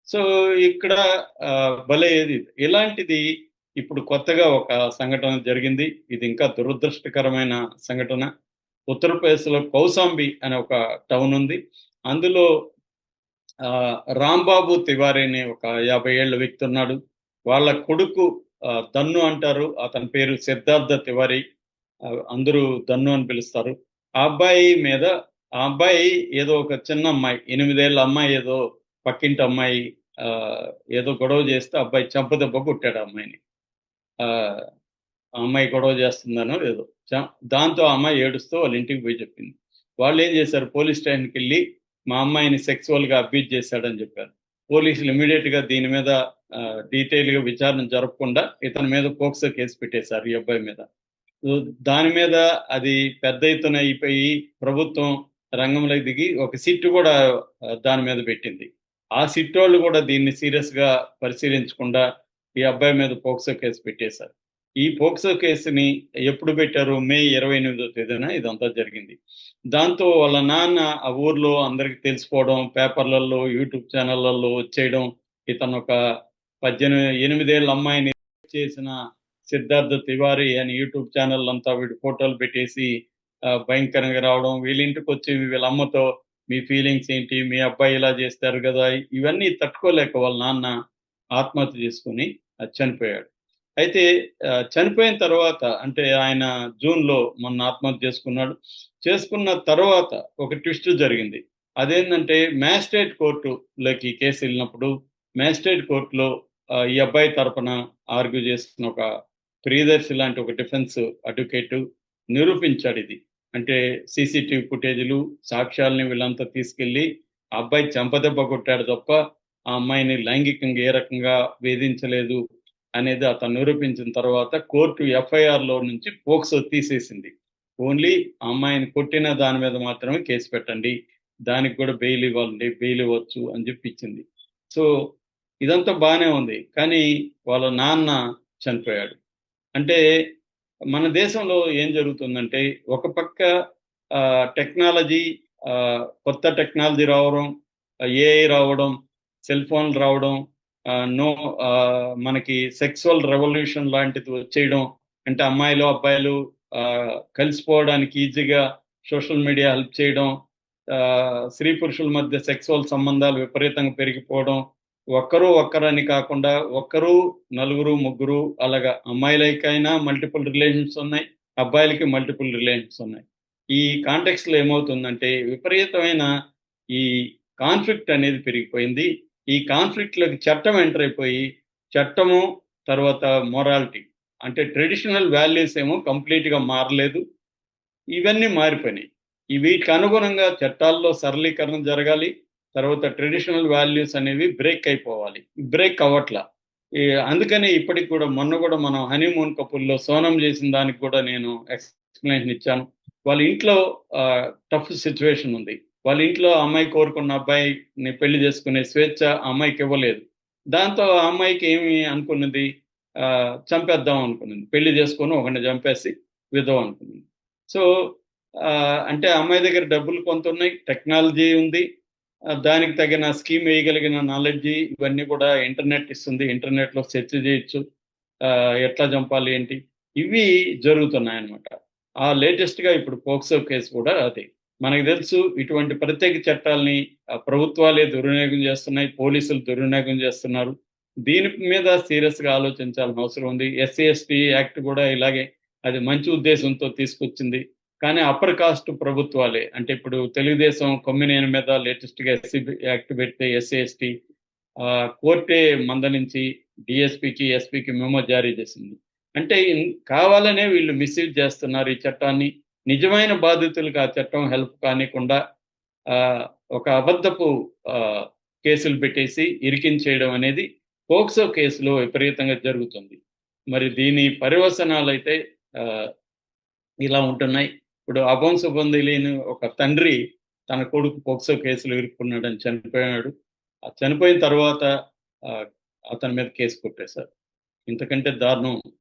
So, ఇక్కడ భలే ఇది. ఇలాంటిది ఇప్పుడు కొత్తగా ఒక సంఘటన జరిగింది. ఇది ఇంకా దురదృష్టకరమైన సంఘటన. ఉత్తరప్రదేశ్‌లో కౌశాంబి అనే ఒక టౌన్ ఉంది. అందులో 'రాంబాబు తివారీ' అనే ఒక 50 ఏళ్ల వ్యక్తి ఉన్నాడు. వాళ్ళ కొడుకు దన్ను అంటారు. అతని పేరు సిద్ధార్థ తివారీ. అందరూ దన్ను అని పిలుస్తారు. ఆ అబ్బాయి మీద ఆ అబ్బాయి ఏదో ఒక చిన్న అమ్మాయి 8 ఏళ్ల అమ్మాయి ఏదో పక్కింటి అమ్మాయి ఏదో గొడవ చేస్తే అబ్బాయి చెంపదెబ్బ కొట్టాడు ఆ అమ్మాయిని. ఆహ్, ఆ అమ్మాయి గొడవ చేస్తుందనో ఏదో. చ దాంతో ఆ అమ్మాయి ఏడుస్తూ వాళ్ళ ఇంటికి పోయి చెప్పింది. వాళ్ళేం చేశారు పోలీస్ స్టేషన్‌కెళ్ళి మా అమ్మాయిని సెక్సువల్‌గా అబ్యూజ్ చేశాడని చెప్పారు. పోలీసులు ఇమ్మీడియేట్‌గా దీని మీద డీటెయిల్‌గా విచారణ జరపకుండా ఇతని మీద పోక్సో కేస్ పెట్టేశారు ఈ అబ్బాయి మీద. సో, దాని మీద అది పెద్ద ఎత్తున అయిపోయి ప్రభుత్వం రంగంలోకి దిగి ఒక సిట్ కూడా దాని మీద పెట్టింది. ఆ సిట్టోళ్ళు కూడా దీన్ని సీరియస్‌గా పరిశీలించకుండా ఈ అబ్బాయి మీద పోక్సో కేస్ పెట్టేశారు. ఈ పోక్సో కేసుని ఎప్పుడు పెట్టారు? మే 28వ తేదీన ఇదంతా జరిగింది. దాంతో వాళ్ళ నాన్న ఆ ఊర్లో అందరికి తెలిసిపోవడం, పేపర్‌లలో, యూట్యూబ్ ఛానళ్ళల్లో వచ్చేయడం, ఇతనొక 8 ఏళ్ల అమ్మాయిని చేసిన సిద్ధార్థ తివారీ అని యూట్యూబ్ ఛానళ్ళంతా వీడి ఫోటోలు పెట్టేసి భయంకరంగా రావడం. వీళ్ళ ఇంటికొచ్చి వీళ్ళ అమ్మతో మీ ఫీలింగ్స్ ఏంటి? మీ అబ్బాయి ఇలా చేస్తారు గదా! ఇవన్నీ తట్టుకోలేక వాళ్ళ నాన్న ఆత్మహత్య చేసుకొని చనిపోయాడు. అయితే చనిపోయిన తర్వాత అంటే ఆయన జూన్‌లో మొన్న ఆత్మహత్య చేసుకున్నాడు. చేసుకున్న తర్వాత ఒక ట్విస్ట్ జరిగింది. అదేంటంటే మ్యాజిస్ట్రేట్ కోర్టులోకి ఈ కేసు ఎళ్ళినప్పుడు మ్యాజిస్ట్రేట్ కోర్ట్‌లో ఈ అబ్బాయి తరపున ఆర్గ్యూ చేస్తున్న ఒక ప్రియదర్శి లాంటి ఒక డిఫెన్స్ అడ్వకేటు నిరూపించాడిది. అంటే సీసీటీవీ ఫుటేజులు, సాక్ష్యాల్ని వీళ్ళంతా తీసుకెళ్ళి ఆ అబ్బాయి చెంపదెబ్బ కొట్టాడు తప్ప, ఆ అమ్మాయిని లైంగికంగా ఏ రకంగా వేధించలేదు అనేది అతను నిరూపించిన తర్వాత కోర్టు ఎఫ్ఐఆర్‌లో నుంచి పోక్సో తీసేసింది. ఓన్లీ ఆ అమ్మాయిని కొట్టిన దాని మీద మాత్రమే కేసు పెట్టండి. దానికి కూడా బెయిల్ ఇవ్వాలండి. బెయిల్ ఇవ్వచ్చు అని చెప్పి ఇచ్చింది. సో, ఇదంతా బానే ఉంది. కానీ వాళ్ళ నాన్న చనిపోయాడు. అంటే మన దేశంలో ఏం జరుగుతుందంటే ఒక పక్క టెక్నాలజీ కొత్త టెక్నాలజీ రావడం, ఏఐ రావడం, సెల్ ఫోన్లు రావడం, నో మనకి సెక్సువల్ రెవల్యూషన్ లాంటిది వచ్చేయడం. అంటే అమ్మాయిలు, అబ్బాయిలు కలిసిపోవడానికి ఈజీగా సోషల్ మీడియా హెల్ప్ చేయడం. స్త్రీ పురుషుల మధ్య సెక్సువల్ సంబంధాలు విపరీతంగా పెరిగిపోవడం. ఒక్కరని కాకుండా ఒక్కరు, నలుగురు, ముగ్గురు అలాగా అమ్మాయిలకైనా మల్టిపుల్ రిలేషన్స్ ఉన్నాయి. అబ్బాయిలకి మల్టిపుల్ రిలేషన్స్ ఉన్నాయి. ఈ కాంటెక్స్ట్‌లో ఏమవుతుందంటే విపరీతమైన ఈ కాన్ఫ్లిక్ట్ అనేది పెరిగిపోయింది. ఈ కాన్ఫ్లిక్ట్‌లోకి చట్టం ఎంటర్ అయిపోయి చట్టము తర్వాత మొరాలిటీ అంటే ట్రెడిషనల్ వాల్యూస్ ఏమో కంప్లీట్‌గా మారలేదు. ఇవన్నీ మారిపోయినాయి. వీటికి అనుగుణంగా చట్టాల్లో సరళీకరణ జరగాలి. తర్వాత ట్రెడిషనల్ వాల్యూస్ అనేవి బ్రేక్ అయిపోవాలి. బ్రేక్ అవ్వట్ల. ఈ అందుకనే ఇప్పటికి కూడా మొన్న కూడా మనం హనీమూన్ కపుల్‌లో సోనం చేసిన దానికి కూడా నేను ఎక్స్‌ప్లనేషన్ ఇచ్చాను. వాళ్ళ ఇంట్లో టఫ్ సిట్యుయేషన్ ఉంది. వాళ్ళ ఇంట్లో ఆ అమ్మాయి కోరుకున్న అబ్బాయిని పెళ్లి చేసుకునే స్వేచ్ఛ ఆ అమ్మాయికి ఇవ్వలేదు. దాంతో ఆ అమ్మాయికి ఏమి అనుకున్నది చంపేద్దాం అనుకున్నది. పెళ్లి చేసుకొని ఒకడిని చంపేసి విధవ అనుకున్నది. సో, అంటే ఆ అమ్మాయి దగ్గర డబ్బులు కొంతున్నాయి. టెక్నాలజీ ఉంది. దానికి తగిన స్కీమ్ వేయగలిగిన నాలెడ్జి ఇవన్నీ కూడా ఇంటర్నెట్ ఇస్తుంది. ఇంటర్నెట్‌లో సెర్చ్ చేయొచ్చు. ఎట్లా చంపాలి ఏంటి? ఇవి జరుగుతున్నాయన్నమాట. లేటెస్ట్‌గా ఇప్పుడు పోక్సో కేస్ కూడా అదే. మనకు తెలుసు ఇటువంటి ప్రత్యేక చట్టాల్ని ప్రభుత్వాలే దుర్వినియోగం చేస్తున్నాయి. పోలీసులు దుర్వినియోగం చేస్తున్నారు. దీని మీద సీరియస్‌గా ఆలోచించాల్సిన అవసరం ఉంది. ఎస్సీ, ఎస్టీ యాక్ట్ కూడా ఇలాగే అది మంచి ఉద్దేశంతో తీసుకొచ్చింది. కానీ అప్పర్ కాస్ట్ ప్రభుత్వాలే అంటే ఇప్పుడు తెలుగుదేశం కొమ్మినేని మీద లేటెస్ట్‌గా ఎస్సీ యాక్ట్ పెడితే ఎస్సీ, ఎస్టీ కోర్టే మందలించి డీఎస్పీకి, ఎస్పీకి మెమో జారీ చేసింది. అంటే కావాలనే వీళ్ళు మిస్‌యూజ్ చేస్తున్నారు ఈ చట్టాన్ని. నిజమైన బాధితులకు ఆ చట్టం హెల్ప్ కానీకుండా ఆహ్, ఒక అబద్ధపు ఆహ్, కేసులు పెట్టేసి ఇరికించేయడం అనేది పోక్సో కేసులో విపరీతంగా జరుగుతుంది. మరి దీని పర్యవసనాలైతే ఆహ్, ఇలా ఉంటున్నాయి. ఇప్పుడు అభం శుభం తెలియని ఒక తండ్రి తన కొడుకు పోక్సో కేసులో ఇరుక్కున్నాడని చనిపోయాడు. ఆ చనిపోయిన తర్వాత ఆహ్, అతని మీద కేసు కొట్టేశారు. ఇంతకంటే దారుణం